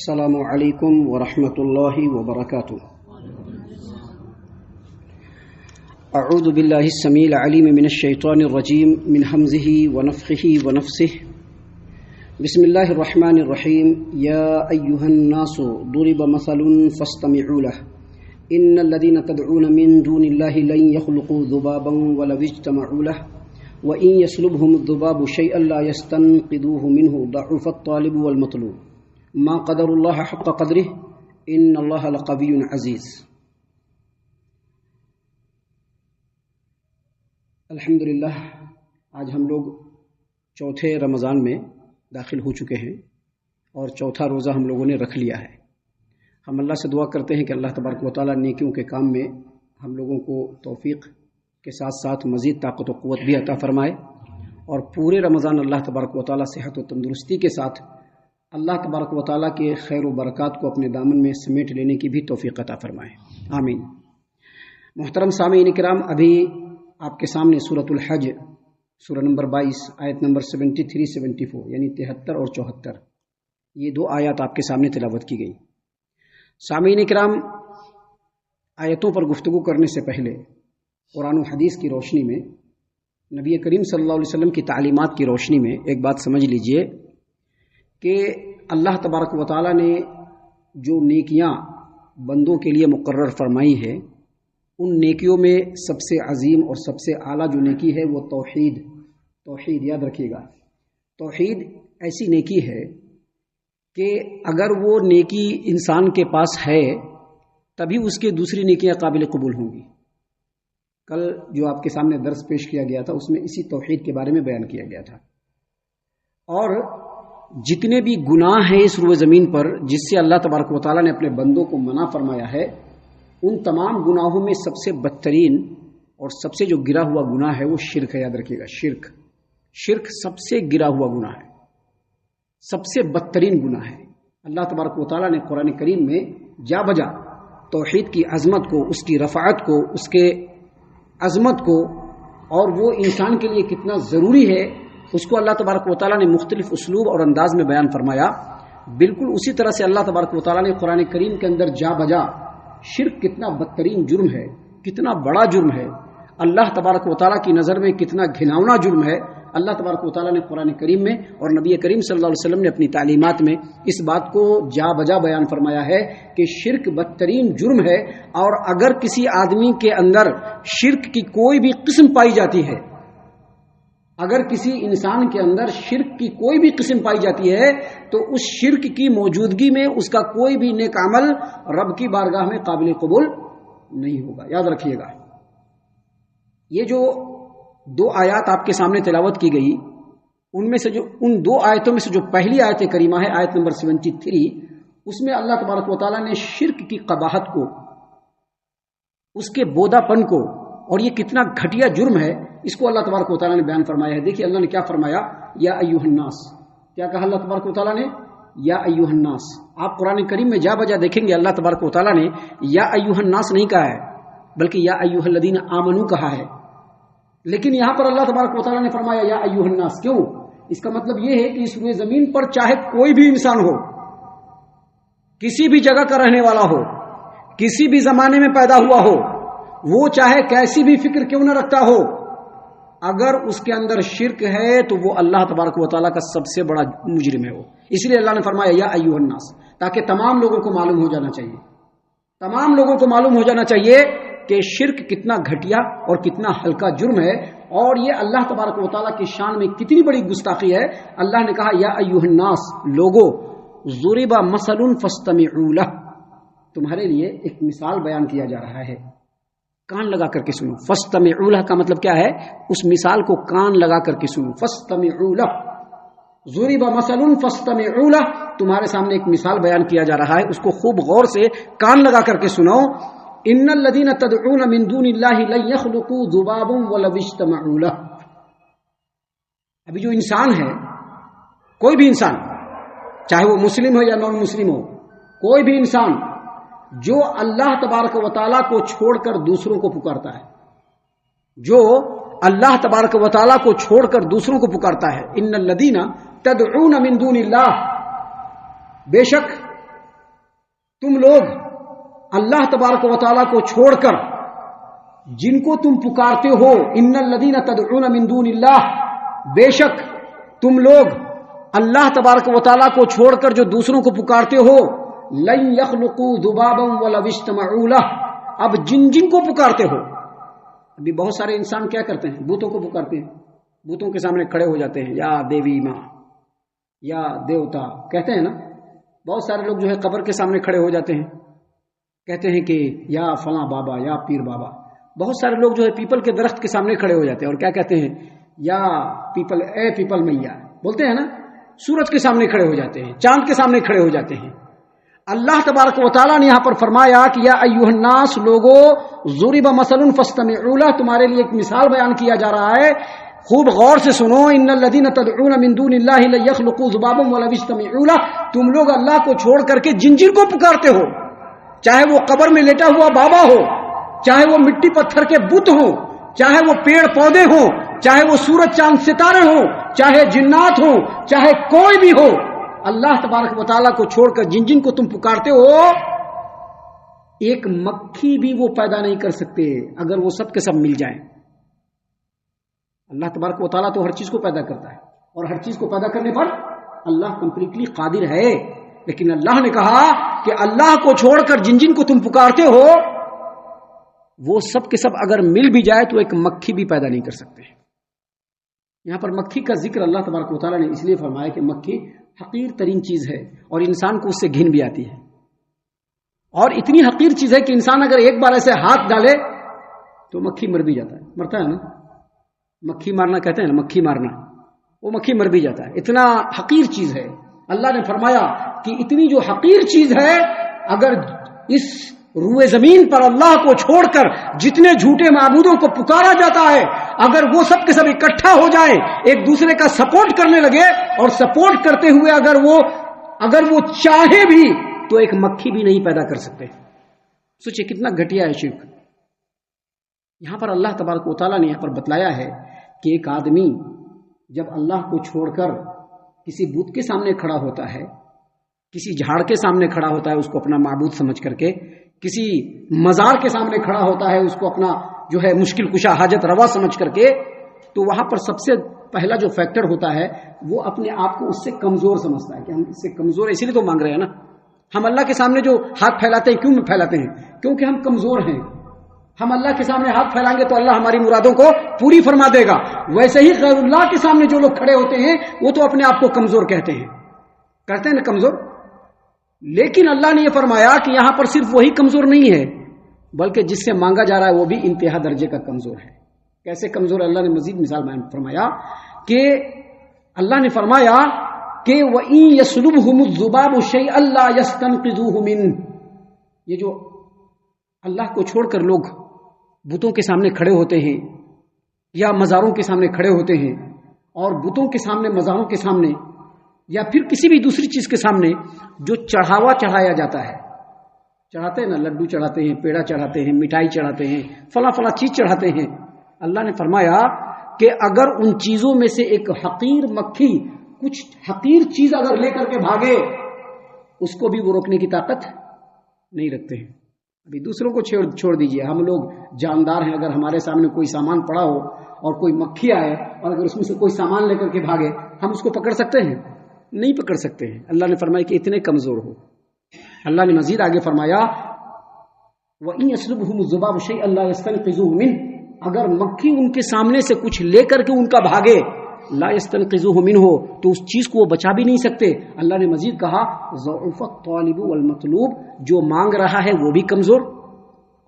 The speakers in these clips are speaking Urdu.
السلام علیکم ورحمۃ اللہ وبرکاتہ۔ اعوذ باللہ السمیع العلیم من الشیطان الرجیم من حمزہ ونفخہ ونفثہ۔ بسم اللہ الرحمن الرحیم۔ یا ایھا الناس ضرب مثل فاستمعوا له ان الذین تدعون من دون اللہ لن یخلقوا ذبابا ولو اجتمعوا له وإن يسلبهم الذباب شيئا لا يستنقذوه منه ضعف الطالب والمطلوب ما قدر الله حق قدره ان الله لقوي عزيز۔ الحمدللہ آج ہم لوگ چوتھے رمضان میں داخل ہو چکے ہیں اور چوتھا روزہ ہم لوگوں نے رکھ لیا ہے۔ ہم اللہ سے دعا کرتے ہیں کہ اللہ تبارک و تعالیٰ نیکیوں کے کام میں ہم لوگوں کو توفیق کے ساتھ ساتھ مزید طاقت و قوت بھی عطا فرمائے اور پورے رمضان اللہ تبارک و تعالیٰ صحت و تندرستی کے ساتھ اللہ تبارک و تعالیٰ کے خیر و برکات کو اپنے دامن میں سمیٹ لینے کی بھی توفیق عطا فرمائے، آمین۔ محترم سامعین کرام، ابھی آپ کے سامنے سورۃ الحج سورہ نمبر 22 آیت نمبر 73-74 یعنی 73 اور 74 یہ دو آیات آپ کے سامنے تلاوت کی گئی۔ سامعین کرام، آیتوں پر گفتگو کرنے سے پہلے قرآن و حدیث کی روشنی میں، نبی کریم صلی اللہ علیہ وسلم کی تعلیمات کی روشنی میں ایک بات سمجھ لیجئے کہ اللہ تبارک و تعالیٰ نے جو نیکیاں بندوں کے لیے مقرر فرمائی ہے، ان نیکیوں میں سب سے عظیم اور سب سے اعلیٰ جو نیکی ہے وہ توحید یاد رکھیے گا۔ توحید ایسی نیکی ہے کہ اگر وہ نیکی انسان کے پاس ہے تبھی اس کے دوسری نیکیاں قابل قبول ہوں گی۔ کل جو آپ کے سامنے درس پیش کیا گیا تھا اس میں اسی توحید کے بارے میں بیان کیا گیا تھا۔ اور جتنے بھی گناہ ہیں اس روئے زمین پر جس سے اللہ تبارک و تعالیٰ نے اپنے بندوں کو منع فرمایا ہے، ان تمام گناہوں میں سب سے بدترین اور سب سے جو گرا ہوا گناہ ہے وہ شرک ہے، یاد رکھیے گا۔ شرک سب سے گرا ہوا گناہ ہے، سب سے بدترین گناہ ہے۔ اللہ تبارک و تعالیٰ نے قرآن کریم میں جا بجا توحید کی عظمت کو، اس کی رفعت کو، اس کے عظمت کو اور وہ انسان کے لیے کتنا ضروری ہے اس کو اللہ تبارک و تعالیٰ نے مختلف اسلوب اور انداز میں بیان فرمایا۔ بالکل اسی طرح سے اللہ تبارک و تعالیٰ نے قرآن کریم کے اندر جا بجا شرک کتنا بدترین جرم ہے، کتنا بڑا جرم ہے، اللہ تبارک و تعالیٰ کی نظر میں کتنا گھناؤنا جرم ہے، اللہ تبارک و تعالیٰ نے قرآن کریم میں اور نبی کریم صلی اللہ علیہ وسلم نے اپنی تعلیمات میں اس بات کو جا بجا بیان فرمایا ہے کہ شرک بدترین جرم ہے، اور اگر کسی آدمی کے اندر شرک کی کوئی بھی قسم پائی جاتی ہے، اگر کسی انسان کے اندر شرک کی کوئی بھی قسم پائی جاتی ہے تو اس شرک کی موجودگی میں اس کا کوئی بھی نیک عمل رب کی بارگاہ میں قابل قبول نہیں ہوگا، یاد رکھیے گا۔ یہ جو دو آیات آپ کے سامنے تلاوت کی گئی، ان دو آیتوں میں سے جو پہلی آیت کریمہ ہے آیت نمبر 73، اس میں اللہ تبارک و تعالیٰ نے شرک کی قباحت کو، اس کے بودا پن کو اور یہ کتنا گھٹیا جرم ہے اس کو اللہ تبارک و تعالیٰ نے بیان فرمایا ہے۔ دیکھیے اللہ نے کیا فرمایا، یا ایھا الناس، کیا کہا اللہ تبارک و تعالیٰ نے؟ یا ایھا الناس۔ آپ قرآن کریم میں جا بجا دیکھیں گے اللہ تبارک و تعالیٰ نے یا ایھا الناس نہیں کہا ہے بلکہ یا ایھا الذین آمنوا کہا ہے، لیکن یہاں پر اللہ تبارک و تعالیٰ نے فرمایا یا ایھا الناس۔ کیوں؟ اس کا مطلب یہ ہے کہ اس روئے زمین پر چاہے کوئی بھی انسان ہو، کسی بھی جگہ کا رہنے والا ہو، کسی بھی زمانے میں پیدا ہوا ہو، وہ چاہے کیسی بھی فکر کیوں نہ رکھتا ہو، اگر اس کے اندر شرک ہے تو وہ اللہ تبارک و تعالیٰ کا سب سے بڑا مجرم ہے وہ۔ اس لیے اللہ نے فرمایا یا ایھا الناس، تاکہ تمام لوگوں کو معلوم ہو جانا چاہیے، تمام لوگوں کو معلوم ہو جانا چاہیے کہ شرک کتنا گھٹیا اور کتنا ہلکا جرم ہے، اور یہ اللہ تبارک و تعالیٰ کی شان میں کتنی بڑی گستاخی ہے۔ اللہ نے کہا یا ایھا الناس، لوگو، ضرب مثل فاستمعوا لہ، تمہارے لیے ایک مثال بیان کیا جا رہا ہے، کان لگا کر کے سنو۔ فاستمعوا لہ کا مطلب کیا ہے؟ اس مثال کو کان لگا کر کے سنو۔ فاستمعوا لہ، ضرب مثل فاستمعوا لہ، تمہارے سامنے ایک مثال بیان کیا جا رہا ہے، اس کو خوب غور سے کان لگا کر کے سنو۔ ان الذین تدعون من دون اللہ لن یخلقوا ذبابا ولو اجتمعوا لہ۔ ابھی جو انسان ہے، کوئی بھی انسان، چاہے وہ مسلم ہو یا نان مسلم ہو، کوئی بھی انسان جو اللہ تبارک و تعالیٰ کو چھوڑ کر دوسروں کو پکارتا ہے، جو اللہ تبارک و تعالیٰ کو چھوڑ کر دوسروں کو پکارتا ہے، ان الذین تدعون من دون اللہ، بے شک تم لوگ اللہ تبارک و تعالیٰ کو چھوڑ کر جن کو تم پکارتے ہو، ان الذین تدعون من دون اللہ، بے شک تم لوگ اللہ تبارک و تعالیٰ کو چھوڑ کر جو دوسروں کو پکارتے ہو، لن یخلقوا ذبابا ولو اجتمعوا لہ، اب جن کو پکارتے ہو، ابھی بہت سارے انسان کیا کرتے ہیں، بتوں کو پکارتے ہیں، بتوں کے سامنے کھڑے ہو جاتے ہیں، یا دیوی ماں یا دیوتا کہتے ہیں نا، بہت سارے لوگ جو ہے قبر کے سامنے کھڑے ہو جاتے ہیں، کہتے ہیں کہ یا فلاں بابا یا پیر بابا. بہت سارے لوگ جو ہے پیپل کے درخت کے سامنے کھڑے ہو جاتے ہیں اور کیا کہتے ہیں، یا پیپل، اے پیپل میاں بولتے ہیں نا. سورج کے سامنے کھڑے ہو جاتے ہیں، چاند کے سامنے کھڑے ہو جاتے ہیں. اللہ تبارک و تعالیٰ نے یہاں پر فرمایا کہ یا ایھا الناس، لوگو ضرب مثل فاستمعوا لہ، تمہارے لیے ایک مثال بیان کیا جا رہا ہے، خوب غور سے سنو. ان الذین تدعون من دون اللہ لن یخلقوا ذبابا ولو اجتمعوا لہ، تم لوگ اللہ کو چھوڑ کر کے جن کو پکارتے ہو، چاہے وہ قبر میں لیٹا ہوا بابا ہو، چاہے وہ مٹی پتھر کے بت ہوں، چاہے وہ پیڑ پودے ہوں، چاہے وہ سورج چاند ستارے ہوں، چاہے جنات ہوں، چاہے کوئی بھی ہو، اللہ تبارک و تعالیٰ کو چھوڑ کر جن کو تم پکارتے ہو، ایک مکھی بھی وہ پیدا نہیں کر سکتے اگر وہ سب کے سب مل جائیں. اللہ تبارک و تعالیٰ تو ہر چیز کو پیدا کرتا ہے اور ہر چیز کو پیدا کرنے پر اللہ کمپلیٹلی قادر ہے، لیکن اللہ نے کہا کہ اللہ کو چھوڑ کر جن کو تم پکارتے ہو، وہ سب کے سب اگر مل بھی جائے تو ایک مکھی بھی پیدا نہیں کر سکتے. یہاں پر مکھی کا ذکر اللہ تبارک و تعالیٰ نے اس لیے فرمایا کہ مکھی حقیر ترین چیز ہے اور انسان کو اس سے گھن بھی آتی ہے، اور اتنی حقیر چیز ہے کہ انسان اگر ایک بار ایسے ہاتھ ڈالے تو مکھی مر بھی جاتا ہے. مرتا ہے نا، مکھی مارنا کہتے ہیں نا، مکھی مارنا، وہ مکھی مر بھی جاتا ہے، اتنا حقیر چیز ہے. اللہ نے فرمایا کہ اتنی جو حقیر چیز ہے، اگر اس روئے زمین پر اللہ کو چھوڑ کر جتنے جھوٹے معبودوں کو پکارا جاتا ہے، اگر وہ سب کے سب اکٹھا ہو جائیں، ایک دوسرے کا سپورٹ کرنے لگے، اور سپورٹ کرتے ہوئے اگر وہ چاہے بھی تو ایک مکھی بھی نہیں پیدا کر سکتے. سوچئے کتنا گھٹیا ہے شرک. یہاں پر اللہ تبارک و تعالیٰ نے یہاں پر بتلایا ہے کہ ایک آدمی جب اللہ کو چھوڑ کر کسی بت کے سامنے کھڑا ہوتا ہے، کسی جھاڑ کے سامنے کھڑا ہوتا ہے اس کو اپنا معبود سمجھ کر کے، کسی مزار کے سامنے کھڑا ہوتا ہے اس کو اپنا جو ہے مشکل کشا حاجت روا سمجھ کر کے، تو وہاں پر سب سے پہلا جو فیکٹر ہوتا ہے وہ اپنے آپ کو اس سے کمزور سمجھتا ہے کہ ہم اس سے کمزور ہیں، اسی لیے تو مانگ رہے ہیں نا. ہم اللہ کے سامنے جو ہاتھ پھیلاتے ہیں، کیوں پھیلاتے ہیں؟ کیونکہ ہم کمزور ہیں. ہم اللہ کے سامنے ہاتھ پھیلائیں گے تو اللہ ہماری مرادوں کو پوری فرما دے گا. ویسے ہی غیر اللہ کے سامنے جو لوگ کھڑے ہوتے ہیں وہ تو اپنے آپ کو کمزور کہتے ہیں نا کمزور. لیکن اللہ نے یہ فرمایا کہ یہاں پر صرف وہی کمزور نہیں ہے، بلکہ جس سے مانگا جا رہا ہے وہ بھی انتہا درجے کا کمزور ہے. کیسے کمزور ہے؟ اللہ نے مزید مثال بیان فرمایا کہ اللہ نے فرمایا کہ وَإِن يَسْلُبْهُمُ الذُّبَابُ شَيْئًا لَّا يَسْتَنقِذُوهُ مِنْهُ. یہ جو اللہ کو چھوڑ کر لوگ بتوں کے سامنے کھڑے ہوتے ہیں یا مزاروں کے سامنے کھڑے ہوتے ہیں، اور بتوں کے سامنے، مزاروں کے سامنے، یا پھر کسی بھی دوسری چیز کے سامنے جو چڑھاوا چڑھایا جاتا ہے، چڑھاتے ہیں نا، لڈو چڑھاتے ہیں، پیڑا چڑھاتے ہیں، مٹھائی چڑھاتے ہیں، فلاں چیز چڑھاتے ہیں. اللہ نے فرمایا کہ اگر ان چیزوں میں سے ایک حقیر مکھی کچھ حقیر چیز اگر لے کر کے بھاگے، اس کو بھی وہ روکنے کی طاقت نہیں رکھتے ہیں. ابھی دوسروں کو چھوڑ دیجئے، ہم لوگ جاندار ہیں. اگر ہمارے سامنے کوئی سامان پڑا ہو اور کوئی مکھی آئے اور اگر اس میں سے کوئی سامان لے کر کے بھاگے، ہم اس کو پکڑ سکتے ہیں؟ نہیں پکڑ سکتے ہیں. اللہ نے فرمایا کہ اتنے کمزور ہو. اللہ نے مزید آگے فرمایا وَإِن يَسْلُبْهُمُ الذُّبَابُ شَيْئًا لَّا يَسْتَنقِذُوهُ مِنْهُ. اگر مکھی ان کے سامنے سے کچھ لے کر کے ان کا بھاگے، لا يستنقذوه منه، تو اس چیز کو وہ بچا بھی نہیں سکتے. اللہ نے مزید کہا ضعف الطالب والمطلوب، جو مانگ رہا ہے وہ بھی کمزور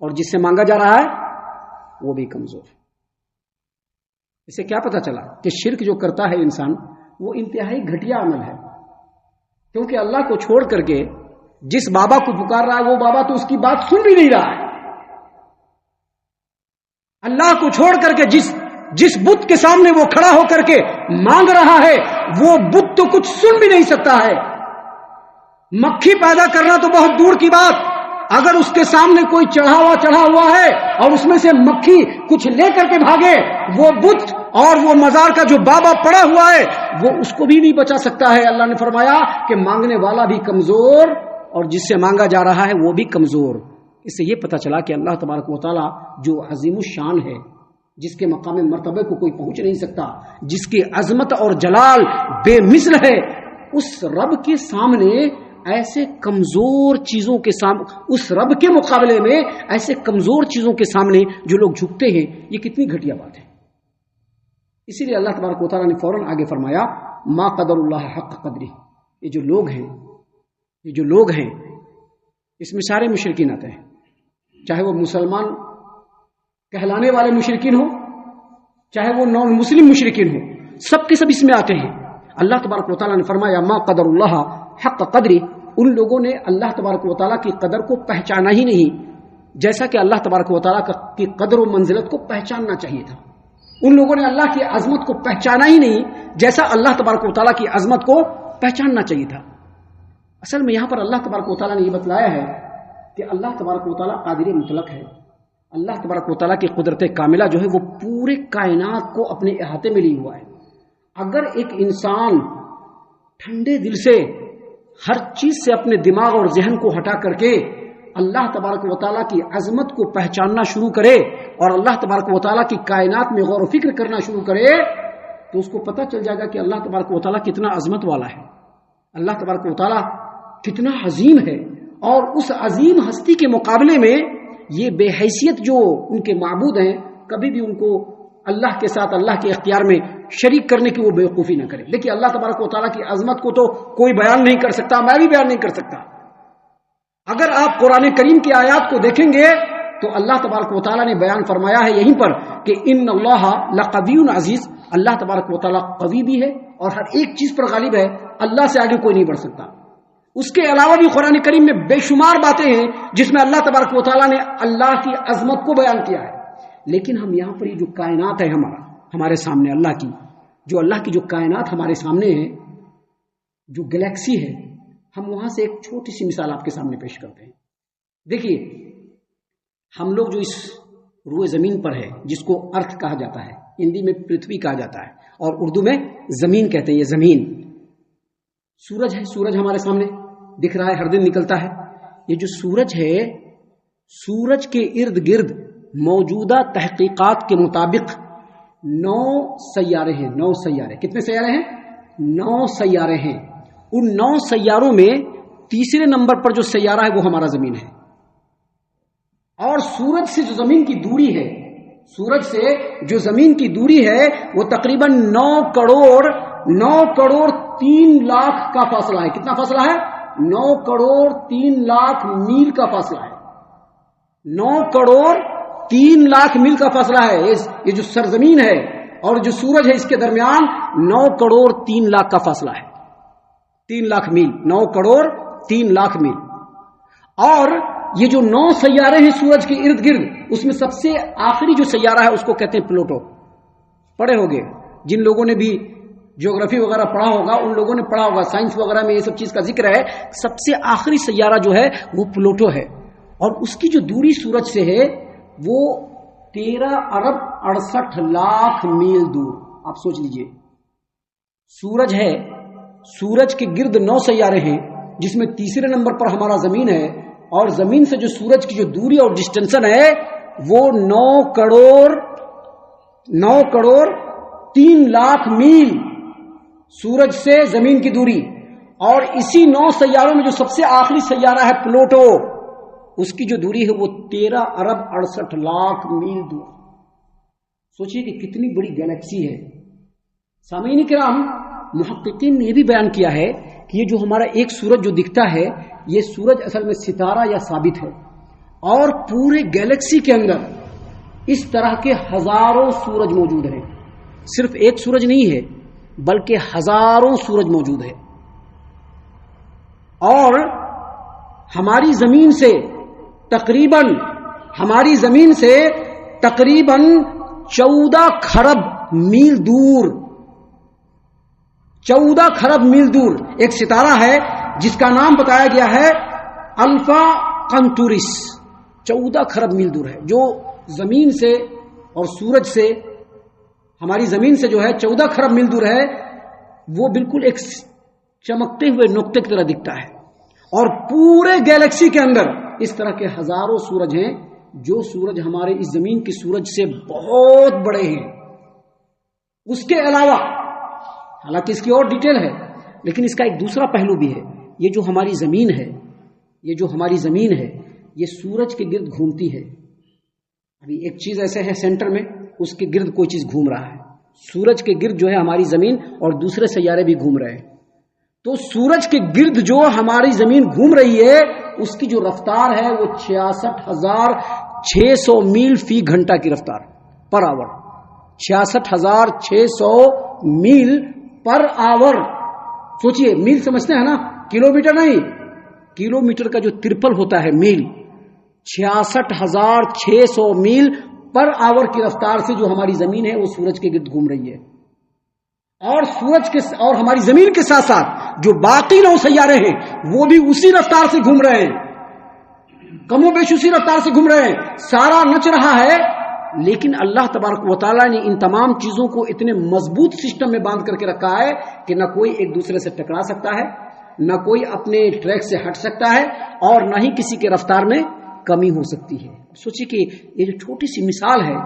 اور جس سے مانگا جا رہا ہے وہ بھی کمزور. اسے کیا پتا چلا کہ شرک جو کرتا ہے انسان وہ انتہائی گھٹیا عمل ہے، کیونکہ اللہ کو چھوڑ کر کے جس بابا کو پکار رہا ہے وہ بابا تو اس کی بات سن بھی نہیں رہا ہے. اللہ کو چھوڑ کر کے جس بت کے سامنے وہ کھڑا ہو کر کے مانگ رہا ہے وہ بت تو کچھ سن بھی نہیں سکتا ہے. مکھی پیدا کرنا تو بہت دور کی بات، اگر اس کے سامنے کوئی چڑھا ہوا ہے اور اس میں سے مکھی کچھ لے کر کے بھاگے، وہ بت اور وہ مزار کا جو بابا پڑا ہوا ہے وہ اس کو بھی نہیں بچا سکتا ہے. اللہ نے فرمایا کہ مانگنے والا بھی کمزور اور جس سے مانگا جا رہا ہے وہ بھی کمزور. اس سے یہ پتہ چلا کہ اللہ تبارک و تعالیٰ جو عظیم الشان ہے، جس کے مقام مرتبے کو کوئی پہنچ نہیں سکتا، جس کی عظمت اور جلال بے مثل ہے، اس رب کے سامنے ایسے کمزور چیزوں کے سامنے، اس رب کے مقابلے میں ایسے کمزور چیزوں کے سامنے جو لوگ جھکتے ہیں، یہ کتنی گھٹیا بات ہے. اسی لیے اللہ تبارک و تعالیٰ نے فوراً آگے فرمایا ما قدر اللہ حق قدری. یہ جو لوگ ہیں اس میں سارے مشرکین آتے ہیں، چاہے وہ مسلمان کہلانے والے مشرکین ہو، چاہے وہ نان مسلم مشرکین ہو، سب کے سب اس میں آتے ہیں. اللہ تبارک و تعالیٰ نے فرمایا ما قدر اللہ حق قدری. ان لوگوں نے اللہ تبارک و تعالیٰ کی قدر کو پہچانا ہی نہیں جیسا کہ اللہ تبارک و تعالیٰ کی قدر و منزلت کو پہچاننا چاہیے تھا. ان لوگوں نے اللہ کی عظمت کو پہچانا ہی نہیں جیسا اللہ تبارک و تعالیٰ کی عظمت کو پہچاننا چاہیے تھا. اصل میں یہاں پر اللہ تبارک و تعالیٰ نے یہ بتلایا ہے کہ اللہ تبارک و تعالیٰ قادر مطلق ہے. اللہ تبارک و تعالیٰ کی قدرت کاملہ جو ہے وہ پورے کائنات کو اپنے احاطے میں لیے ہوا ہے. اگر ایک انسان ٹھنڈے دل سے ہر چیز سے اپنے دماغ اور ذہن کو ہٹا کر کے اللہ تبارک و تعالیٰ کی عظمت کو پہچاننا شروع کرے اور اللہ تبارک و تعالیٰ کی کائنات میں غور و فکر کرنا شروع کرے تو اس کو پتہ چل جائے گا کہ اللہ تبارک و تعالیٰ کتنا عظمت والا ہے، اللہ تبارک و تعالیٰ کتنا عظیم ہے. اور اس عظیم ہستی کے مقابلے میں یہ بے حیثیت جو ان کے معبود ہیں کبھی بھی ان کو اللہ کے ساتھ اللہ کے اختیار میں شریک کرنے کی وہ بیوقوفی نہ کرے. دیکھیے اللہ تبارک و تعالیٰ کی عظمت کو تو کوئی بیان نہیں کر سکتا، میں بھی بیان نہیں کر سکتا. اگر آپ قرآن کریم کی آیات کو دیکھیں گے تو اللہ تبارک و تعالیٰ نے بیان فرمایا ہے یہیں پر کہ ان اللہ لقوی عزیز. اللہ تبارک و تعالیٰ قوی بھی ہے اور ہر ایک چیز پر غالب ہے، اللہ سے آگے کوئی نہیں بڑھ سکتا. اس کے علاوہ بھی قرآن کریم میں بے شمار باتیں ہیں جس میں اللہ تبارک و تعالیٰ نے اللہ کی عظمت کو بیان کیا ہے. لیکن ہم یہاں پر یہ جو کائنات ہے ہمارے سامنے، اللہ کی جو کائنات ہمارے سامنے ہے، جو گلیکسی ہے، ہم وہاں سے ایک چھوٹی سی مثال آپ کے سامنے پیش کرتے ہیں. دیکھیے ہم لوگ جو اس روئے زمین پر ہے جس کو ارتھ کہا جاتا ہے، ہندی میں پرتھوی کہا جاتا ہے اور اردو میں زمین کہتے ہیں. یہ زمین سورج ہے، سورج ہمارے سامنے دکھ رہا ہے، ہر دن نکلتا ہے. یہ جو سورج ہے، سورج کے ارد گرد موجودہ تحقیقات کے مطابق 9 سیارے ہیں. 9 سیارے. کتنے سیارے ہیں؟ 9 سیارے ہیں. ان 9 سیاروں میں تیسرے نمبر پر جو سیارہ ہے وہ ہمارا زمین ہے. اور سورج سے جو زمین کی دوری ہے، سورج سے جو زمین کی دوری ہے وہ تقریباً 9 کروڑ 3 لاکھ کا فاصلہ ہے. کتنا فاصلہ ہے؟ 9 کروڑ 3 لاکھ میل کا فاصلہ ہے. 9 کروڑ 3 لاکھ میل کا فاصلہ ہے. یہ جو سرزمین ہے اور جو سورج ہے اس کے درمیان 9 کروڑ 3 لاکھ کا فاصلہ ہے. 3 لاکھ میل، 9 کروڑ 3 لاکھ میل. اور یہ جو 9 سیارے ہیں سورج کے ارد گرد، اس میں سب سے آخری جو سیارہ ہے اس کو کہتے ہیں پلوٹو. پڑھے ہوگے جن لوگوں نے بھی جیوگرافی وغیرہ پڑھا ہوگا، ان لوگوں نے پڑھا ہوگا، سائنس وغیرہ میں یہ سب چیز کا ذکر ہے. سب سے آخری سیارہ جو ہے وہ پلوٹو ہے اور اس کی جو دوری سورج سے ہے وہ 13 ارب 68 لاکھ میل دور. آپ سوچ لیجئے، سورج ہے، سورج کے گرد 9 سیارے ہیں جس میں تیسرے نمبر پر ہمارا زمین ہے اور زمین سے جو سورج کی جو دوری اور ڈسٹینشن ہے وہ 9 کروڑ 3 لاکھ میل سورج سے زمین کی دوری. اور اسی 9 سیاروں میں جو سب سے آخری سیارہ ہے پلوٹو، اس کی جو دوری ہے وہ 13 ارب 68 لاکھ میل دور. سوچئے کہ کتنی بڑی گیلیکسی ہے. سامعین کرام، محققین نے یہ بھی بیان کیا ہے کہ یہ جو ہمارا ایک سورج جو دکھتا ہے، یہ سورج اصل میں ستارہ یا ثابت ہے اور پورے گیلیکسی کے اندر اس طرح کے ہزاروں سورج موجود ہیں. صرف ایک سورج نہیں ہے بلکہ ہزاروں سورج موجود ہے. اور ہماری زمین سے تقریباً 14 کھرب میل دور 14 کھرب میل دور ایک ستارہ ہے جس کا نام بتایا گیا ہے الفا کنتورس. 14 کھرب میل دور ہے جو زمین سے اور سورج سے، ہماری زمین سے جو ہے 14 کھرب میل دور ہے. وہ بالکل ایک چمکتے ہوئے نقطے کی طرح دکھتا ہے اور پورے گیلیکسی کے اندر اس طرح کے ہزاروں سورج ہیں جو سورج ہمارے اس زمین کے سورج سے بہت بڑے ہیں. اس کے علاوہ حالانکہ اس کی اور ڈیٹیل ہے لیکن اس کا ایک دوسرا پہلو بھی ہے. یہ جو ہماری زمین ہے یہ سورج کے گرد گھومتی ہے. ابھی ایک چیز ایسے ہے سینٹر میں, اس کے گرد کوئی چیز گھوم رہا ہے. سورج کے گرد جو ہے ہماری زمین اور دوسرے سیارے بھی گھوم رہے ہیں. تو سورج کے گرد جو ہماری زمین گھوم رہی ہے اس کی جو رفتار ہے وہ 66,600 میل فی گھنٹہ کی رفتار پر آور. 66,600 میل پر آور. سوچئے, میل سمجھتے ہیں نا, کلومیٹر نہیں. کلومیٹر کا جو ترپل ہوتا ہے میل, 66,600 میل پر آور کی رفتار سے جو ہماری زمین ہے وہ سورج کے گرد گھوم رہی ہے. اور سورج کے اور ہماری زمین کے ساتھ ساتھ جو باقی 9 سیارے ہیں وہ بھی اسی رفتار سے گھوم رہے ہیں, کم و بیش اسی رفتار سے گھوم رہے ہیں. سارا نچ رہا ہے, لیکن اللہ تبارک و تعالیٰ نے ان تمام چیزوں کو اتنے مضبوط سسٹم میں باندھ کر کے رکھا ہے کہ نہ کوئی ایک دوسرے سے ٹکرا سکتا ہے, نہ کوئی اپنے ٹریک سے ہٹ سکتا ہے, اور نہ ہی کسی کے رفتار میں کمی ہو سکتی ہے. سوچیے کہ یہ جو چھوٹی سی مثال ہے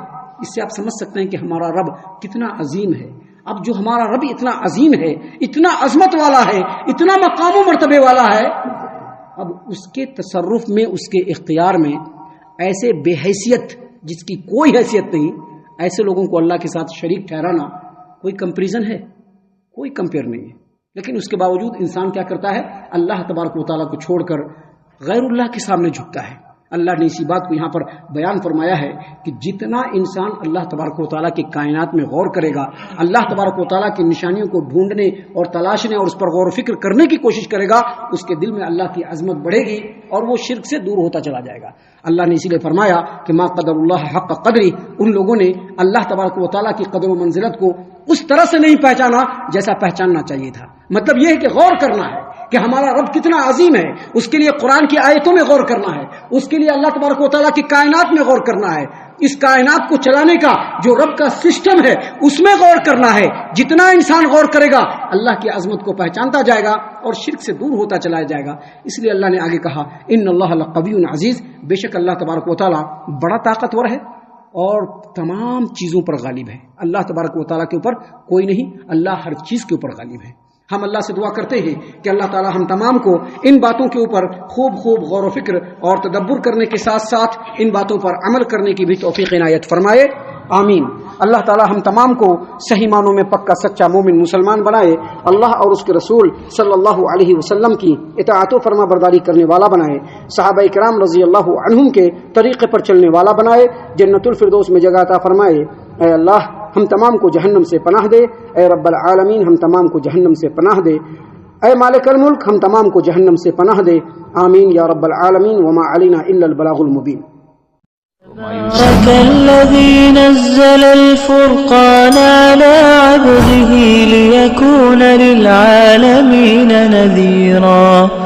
اس سے آپ سمجھ سکتے ہیں کہ ہمارا رب کتنا عظیم ہے. اب جو ہمارا رب اتنا عظیم ہے, اتنا عظمت والا ہے, اتنا مقام و مرتبے والا ہے, اب اس کے تصرف میں, اس کے اختیار میں ایسے بے حیثیت جس کی کوئی حیثیت نہیں, ایسے لوگوں کو اللہ کے ساتھ شریک ٹھہرانا کوئی کمپیریزن ہے؟ کوئی کمپیئر نہیں ہے. لیکن اس کے باوجود انسان کیا کرتا ہے, اللہ تبارک و تعالیٰ کو چھوڑ کر غیر اللہ کے سامنے جھکتا ہے. اللہ نے اسی بات کو یہاں پر بیان فرمایا ہے کہ جتنا انسان اللہ تبارک و تعالیٰ کی کائنات میں غور کرے گا, اللہ تبارک و تعالیٰ کی نشانیوں کو ڈھونڈنے اور تلاشنے اور اس پر غور و فکر کرنے کی کوشش کرے گا, اس کے دل میں اللہ کی عظمت بڑھے گی اور وہ شرک سے دور ہوتا چلا جائے گا. اللہ نے اسی لیے فرمایا کہ ما قدر اللہ حق قدری, ان لوگوں نے اللہ تبارک و تعالیٰ کی قدر و منزلت کو اس طرح سے نہیں پہچانا جیسا پہچاننا چاہیے تھا. مطلب یہ ہے کہ غور کرنا ہے کہ ہمارا رب کتنا عظیم ہے, اس کے لیے قرآن کی آیتوں میں غور کرنا ہے, اس کے لیے اللہ تبارک و تعالیٰ کی کائنات میں غور کرنا ہے, اس کائنات کو چلانے کا جو رب کا سسٹم ہے اس میں غور کرنا ہے. جتنا انسان غور کرے گا اللہ کی عظمت کو پہچانتا جائے گا اور شرک سے دور ہوتا چلا جائے گا. اس لیے اللہ نے آگے کہا ان اللہ لقوی عزیز, بے شک اللہ تبارک و تعالیٰ بڑا طاقتور ہے اور تمام چیزوں پر غالب ہے. اللہ تبارک و تعالیٰ کے اوپر کوئی نہیں, اللہ ہر چیز کے اوپر غالب ہے. ہم اللہ سے دعا کرتے ہیں کہ اللہ تعالی ہم تمام کو ان باتوں کے اوپر خوب غور و فکر اور تدبر کرنے کے ساتھ ساتھ ان باتوں پر عمل کرنے کی بھی توفیق عنایت فرمائے, آمین. اللہ تعالی ہم تمام کو صحیح معنوں میں پکا سچا مومن مسلمان بنائے, اللہ اور اس کے رسول صلی اللہ علیہ وسلم کی اطاعت و فرما برداری کرنے والا بنائے, صحابہ کرام رضی اللہ عنہم کے طریقے پر چلنے والا بنائے, جنت الفردوس میں جگہ عطا فرمائے. اے اللہ ہم تمام کو جہنم سے پناہ دے, اے رب العالمین ہم تمام کو جہنم سے پناہ دے, اے مالک الملک ہم تمام کو جہنم سے پناہ دے, آمین یا رب العالمین. وما علینا الا البلاغ المبین. تبارك الذي نزل الفرقان على عبده ليكون للعالمين نذيرا.